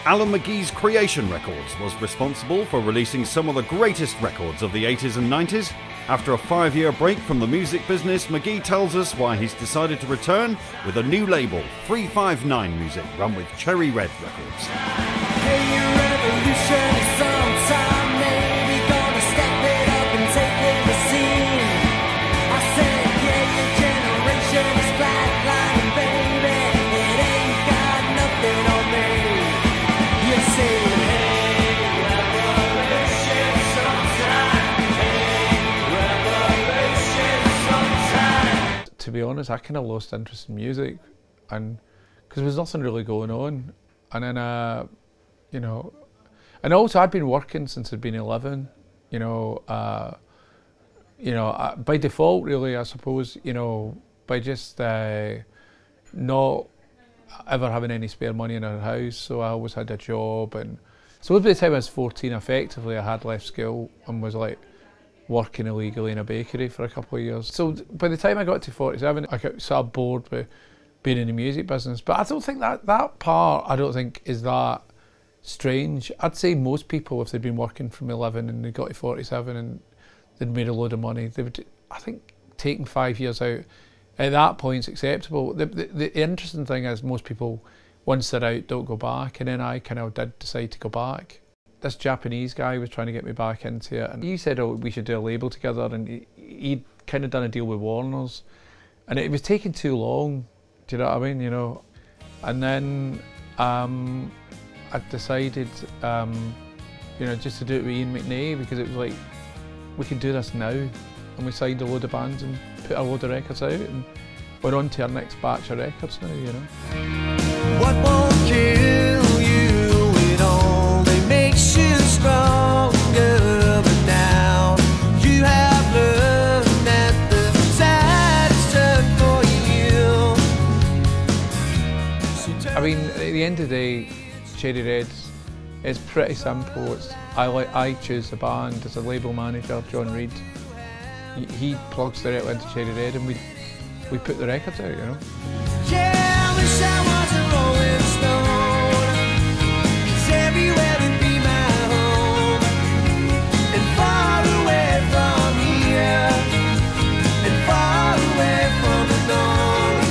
Alan McGee's Creation Records was responsible for releasing some of the greatest records of the 80s and 90s. After a 5-year break from the music business, McGee tells us why he's decided to return with a new label, 359 Music, run with Cherry Red Records. Hey, revolution is sometime maybe gonna step it up and take over the scene. I said, yeah, your generation is flatlining, baby. It ain't got nothing on me. You say, hey, revolution sometime. Hey, revolution sometime. To be honest, I kind of lost interest in music, and because there was nothing really going on, and then you know, and also I'd been working since I'd been 11, you know, by default really, I suppose, you know, by just not ever having any spare money in our house, so I always had a job. And so by the time I was 14, effectively I had left school and was like working illegally in a bakery for a couple of years. So by the time I got to 47, I got sort of bored with being in the music business. But I don't think that part, I don't think is that strange. I'd say most people, if they'd been working from 11 and they got to 47 and they'd made a load of money, they would, I think taking 5 years out at that point is acceptable. The interesting thing is most people, once they're out, don't go back, and then I kind of did decide to go back. This Japanese guy was trying to get me back into it, and he said, oh, we should do a label together, and he'd kind of done a deal with Warner's, and it was taking too long, do you know what I mean, you know? And then I decided, you know, just to do it with Ian McGee, because it was like, we can do this now. And we signed a load of bands and put a load of records out, and we're on to our next batch of records now, you know. What won't kill you, it only makes you stronger. But now you have learned that the tide has turned for you. I mean, at the end of the day, Cherry Red's, it's pretty simple. I choose the band as a label manager, John Reid. He plugs directly into Cherry Red, and we put the records out, you know. Yeah, I wish I was a rolling stone, 'cause everywhere would be my home, and far away from here, and far away from the north.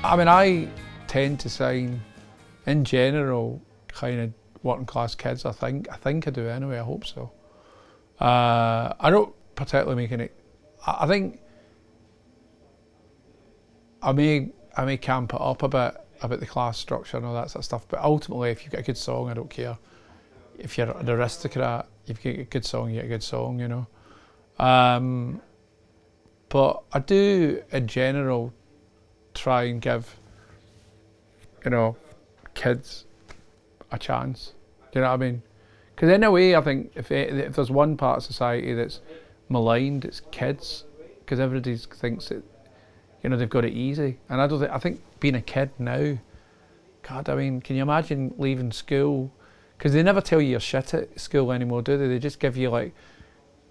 I mean, I tend to sign, in general, kind of working class kids. I think I do anyway. I hope so. I don't particularly make any. I think I may camp it up a bit about the class structure and all that sort of stuff. But ultimately, if you get a good song, I don't care. If you're an aristocrat, if you get a good song, you get a good song, you know. But I do, in general, try and give, you know, kids a chance. Do you know what I mean? Because in a way, I think if there's one part of society that's maligned, it's kids. Because everybody thinks that, you know, they've got it easy. And I think being a kid now, God, I mean, can you imagine leaving school? Because they never tell you you're shit at school anymore, do they? They just give you like,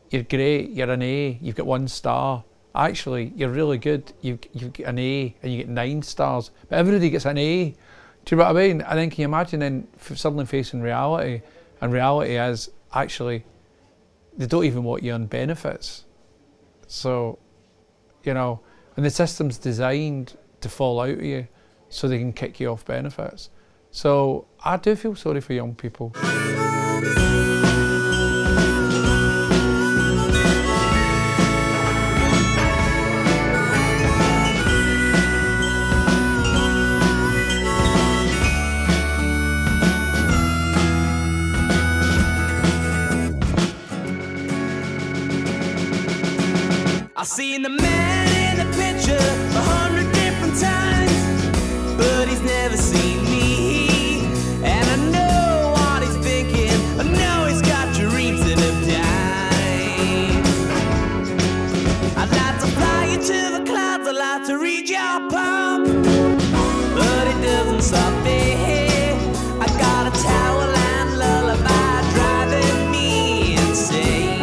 you're great, you're an A, you've got 1 star. Actually, you're really good, you get an A and you get 9 stars. But everybody gets an A. Do you know what I mean? And then can you imagine then suddenly facing reality? And reality is, actually, they don't even want you on benefits. So, you know, and the system's designed to fall out of you so they can kick you off benefits. So I do feel sorry for young people. I've seen the man in the picture 100 different times, but he's never seen me. And I know what he's thinking, I know he's got dreams in him dying. I'd like to fly you to the clouds, I'd like to read your palm, but it doesn't stop there. I got a towel and lullaby driving me insane.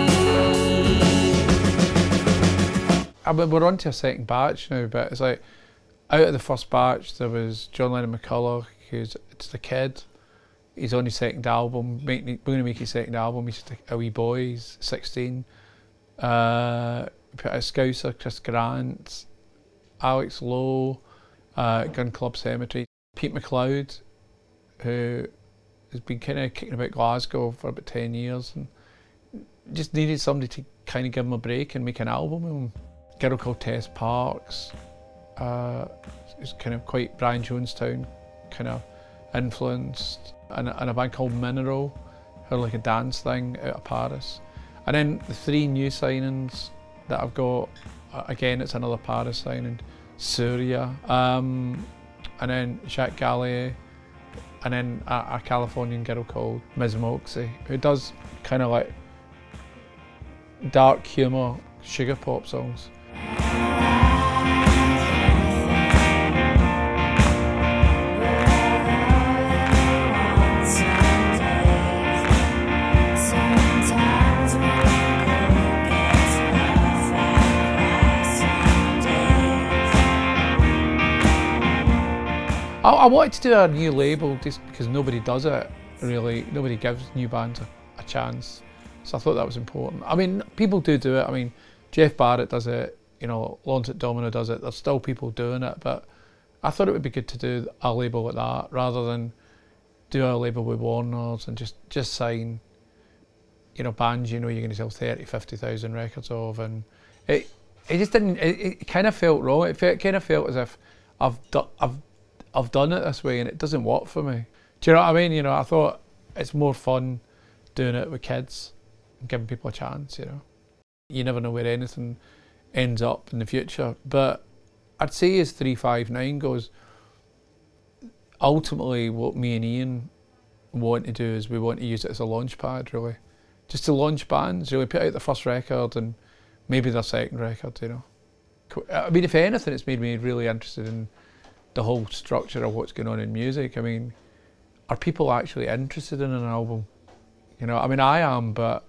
I mean, we're on to a second batch now, but it's like, out of the first batch, there was John Lennon McCulloch, who's it's the kid. He's on his second album. We're going to make his second album. He's just a wee boy. He's 16. Put out Scouser, Chris Grant, Alex Lowe, Gun Club Cemetery, Pete McLeod, who has been kind of kicking about Glasgow for about 10 years and just needed somebody to kind of give him a break and make an album with him. A girl called Tess Parks, it's kind of quite Brian Jonestown kind of influenced, and a band called Mineral, who are like a dance thing out of Paris. And then the 3 new signings that I've got, again it's another Paris signing, Surya, and then Jacques Gallier, and then a Californian girl called Ms. Moxie, who does kind of like dark humour, sugar pop songs. I wanted to do a new label just because nobody does it, really. Nobody gives new bands a chance. So I thought that was important. I mean, people do it. I mean, Jeff Barrett does it, you know, Lawrence at Domino does it. There's still people doing it, but I thought it would be good to do a label like that rather than do a label with Warner's and just sign, you know, bands you know you're going to sell 30, 50,000 records of. And it just didn't, it kind of felt wrong. It kind of felt as if I've done it this way and it doesn't work for me. Do you know what I mean? You know, I thought it's more fun doing it with kids and giving people a chance, you know. You never know where anything ends up in the future. But I'd say as 359 goes, ultimately what me and Ian want to do is we want to use it as a launch pad, really. Just to launch bands, really put out the first record and maybe their second record, you know. I mean, if anything, it's made me really interested in the whole structure of what's going on in music. I mean, are people actually interested in an album? You know, I mean, I am, but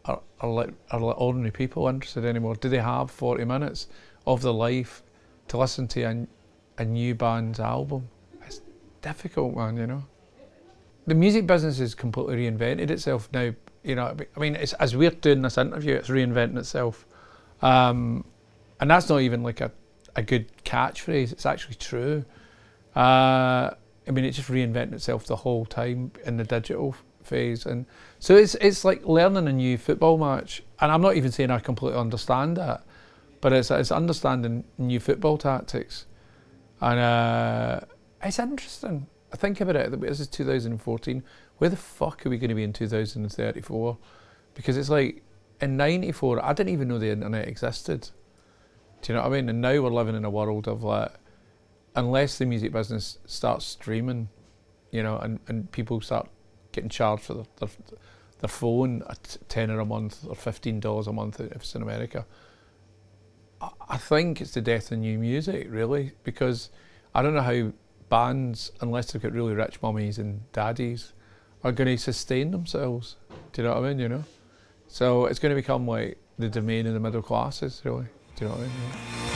are ordinary people interested anymore? Do they have 40 minutes of their life to listen to a new band's album? It's difficult, man, you know. The music business has completely reinvented itself now. You know, I mean, it's, as we're doing this interview, it's reinventing itself. And that's not even like a good catchphrase, it's actually true. I mean, it just reinvented itself the whole time in the digital phase. And so it's like learning a new football match. And I'm not even saying I completely understand that, but it's understanding new football tactics. And it's interesting. I think about it, this is 2014. Where the fuck are we going to be in 2034? Because it's like, in 94, I didn't even know the internet existed. Do you know what I mean? And now we're living in a world of like, unless the music business starts streaming, you know, and people start getting charged for their phone at £10 a month or $15 a month if it's in America, I think it's the death of new music, really, because I don't know how bands, unless they've got really rich mummies and daddies, are going to sustain themselves. Do you know what I mean? You know, so it's going to become like the domain of the middle classes, really. Do you know what I mean? Yeah.